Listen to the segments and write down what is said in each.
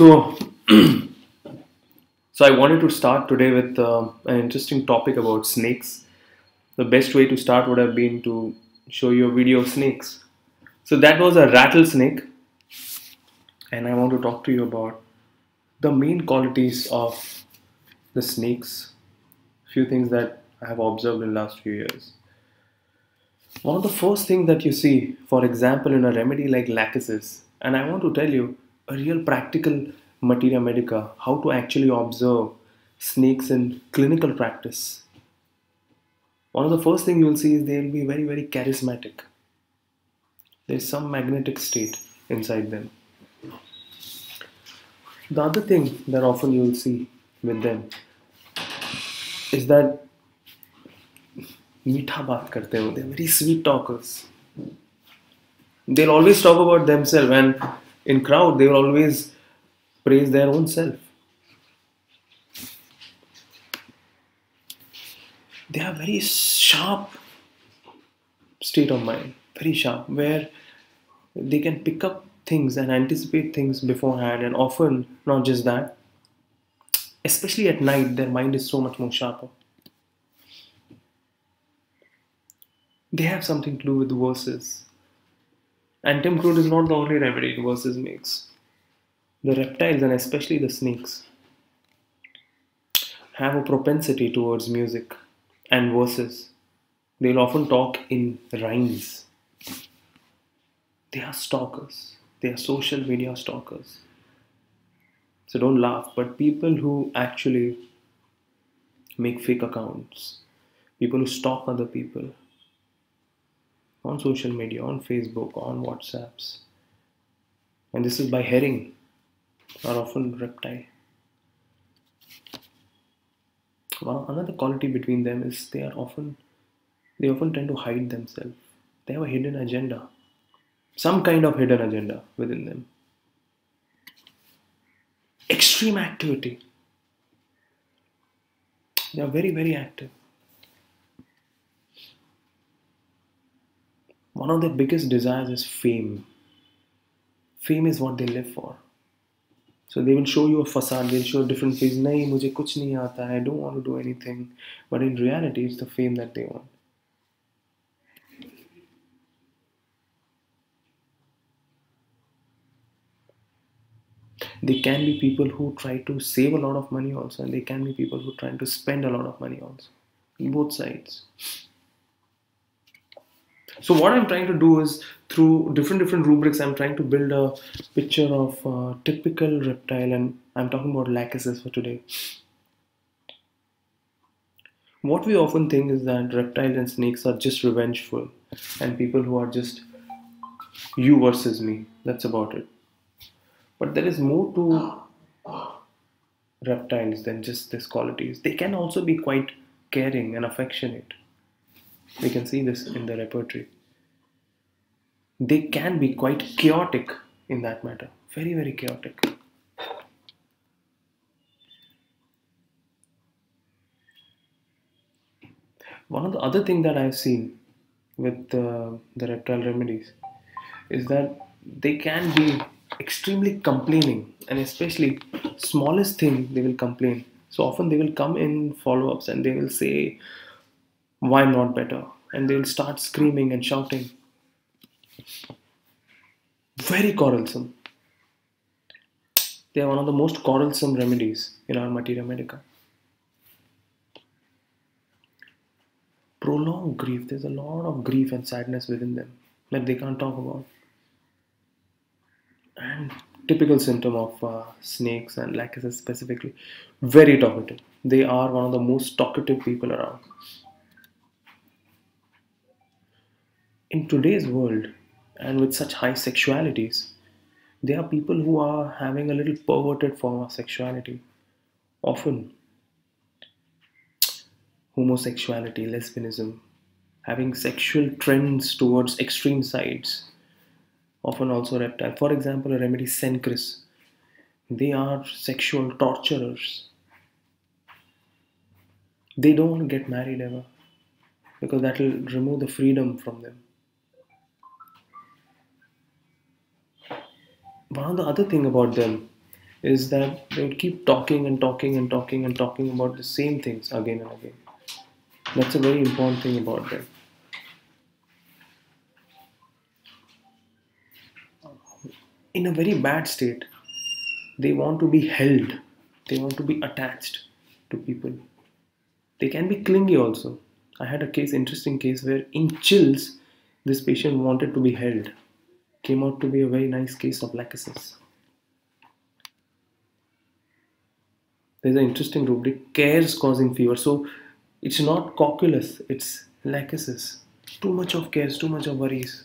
So, so I wanted to start today with an interesting topic about snakes. The best way to start would have been to show you a video of snakes. So that was a rattlesnake, and I want to talk to you about the main qualities of the snakes. Few things that I have observed in the last few years. One of the first things that you see, for example, in a remedy like lachesis, and I want to tell you a real practical materia medica, how to actually observe snakes in clinical practice. One of the first things you will see is they will be very, very charismatic. There is some magnetic state inside them. The other thing that often you will see with them is that मीठा बात करते हैं, they're very sweet talkers. They'll always talk about themselves, and in crowd they will always praise their own self. They have very sharp state of mind, very sharp, where they can pick up things and anticipate things beforehand, and often not just that, especially at night their mind is so much more sharper. They have something to do with verses, and Tim Crude is not the only remedy verses makes. The reptiles, and especially the snakes, have a propensity towards music and verses. They'll often talk in rhymes. They are stalkers. They are social media stalkers. So don't laugh, but people who actually make fake accounts, people who stalk other people on social media, on Facebook, on WhatsApps, and this is by herring, are often reptile. Another quality between them is they often tend to hide themselves. They have a hidden agenda, some kind of hidden agenda within them. Extreme activity. They are very, very active. One of their biggest desires is fame. Fame is what they live for. So they will show you a facade, they'll show a different face. Nahi, mujhe kuch nahi aata hai, I don't want to do anything. But in reality, it's the fame that they want. They can be people who try to save a lot of money also, and they can be people who try to spend a lot of money also. Both sides. So what I'm trying to do is, through different rubrics, I'm trying to build a picture of a typical reptile, and I'm talking about lachesis for today. What we often think is that reptiles and snakes are just revengeful, and people who are just you versus me. That's about it. But there is more to reptiles than just these qualities. They can also be quite caring and affectionate. We can see this in the repertory. They can be quite chaotic in that matter. Very, very chaotic. One of the other things that I've seen with the reptile remedies is that they can be extremely complaining, and especially smallest thing they will complain. So often they will come in follow-ups and they will say, why not better? And they will start screaming and shouting. Very quarrelsome. They are one of the most quarrelsome remedies in our materia medica. prolonged grief. There's a lot of grief and sadness within them that they can't talk about. And typical symptom of snakes and lachesis specifically, very talkative. They are one of the most talkative people around. In today's world, and with such high sexualities, there are people who are having a little perverted form of sexuality. Often homosexuality, lesbianism, having sexual trends towards extreme sides, often also reptile. For example, a Remedies Sencris, they are sexual torturers. They don't want to get married ever because that will remove the freedom from them. One of the other thing about them is that they would keep talking and talking and talking and talking about the same things again and again. That's a very important thing about them. In a very bad state, they want to be held, they want to be attached to people. They can be clingy also. I had a interesting case where in chills, this patient wanted to be held. Came out to be a very nice case of lachesis. There's an interesting rubric, cares causing fever. So it's not cocculus, it's lachesis. Too much of cares, too much of worries.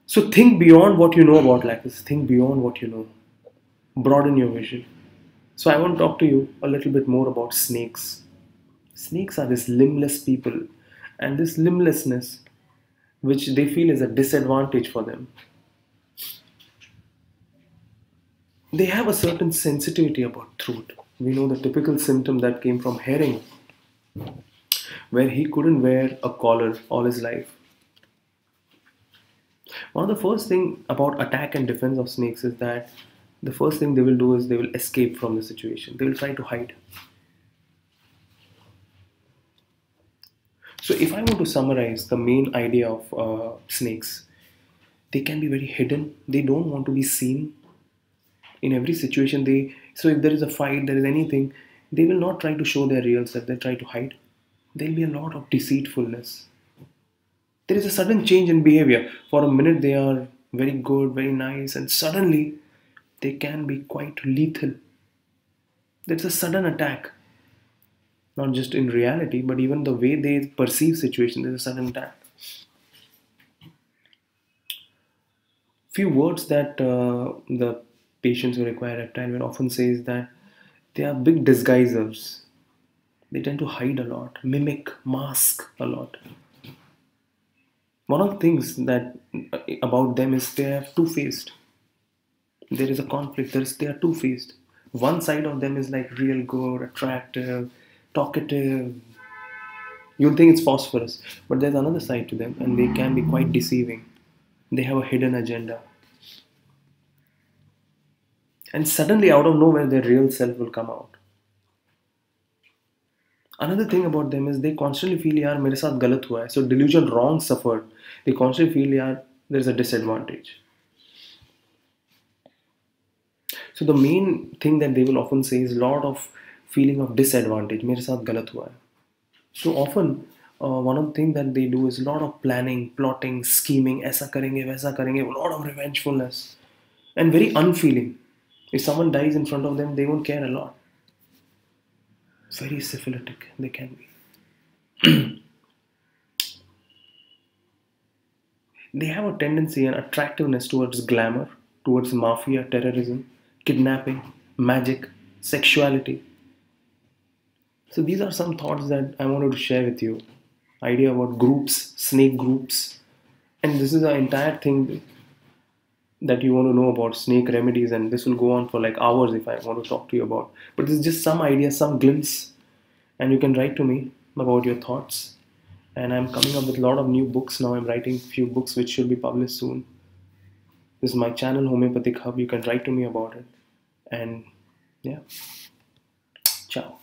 So think beyond what you know about lachesis. Think beyond what you know. Broaden your vision. So I want to talk to you a little bit more about snakes. Snakes are these limbless people, and this limblessness, which they feel is a disadvantage for them. They have a certain sensitivity about truth. We know the typical symptom that came from Herring, where he couldn't wear a collar all his life. One of the first thing about attack and defense of snakes is that the first thing they will do is they will escape from the situation. They will try to hide. So if I want to summarize the main idea of snakes, they can be very hidden. They don't want to be seen. In every situation, so if there is a fight, there is anything, they will not try to show their real self. They try to hide. There will be a lot of deceitfulness. There is a sudden change in behavior. For a minute, they are very good, very nice, and suddenly they can be quite lethal. There's a sudden attack. Not just in reality, but even the way they perceive situation, there's a sudden attack. Few words that the patients who require reptile will often say is that they are big disguisers. They tend to hide a lot, mimic, mask a lot. One of the things that about them is they are two-faced. There is a conflict. They are two-faced. One side of them is like real good, attractive, talkative. You'll think it's phosphorus, but there's another side to them, and they can be quite deceiving. They have a hidden agenda. And suddenly, out of nowhere, their real self will come out. Another thing about them is they constantly feel, yaar, mere saath galat hua hai. So delusion, wrong suffered. They constantly feel, yaar, there's a disadvantage. So the main thing that they will often say is lot of feeling of disadvantage. Mere saath galat hua hai. So often, one of the things that they do is a lot of planning, plotting, scheming, aisa karenge, waisa karenge, a lot of revengefulness, and very unfeeling. If someone dies in front of them, they won't care a lot. Very syphilitic they can be. They have a tendency and attractiveness towards glamour, towards mafia, terrorism, kidnapping, magic, sexuality. So these are some thoughts that I wanted to share with you. Idea about groups, snake groups. And this is the entire thing that you want to know about snake remedies, and this will go on for like hours if I want to talk to you about. But this is just some idea, some glimpse, and you can write to me about your thoughts. And I'm coming up with a lot of new books now. I'm writing a few books which should be published soon. This is my channel, Homeopathic Hub. You can write to me about it. And yeah, ciao.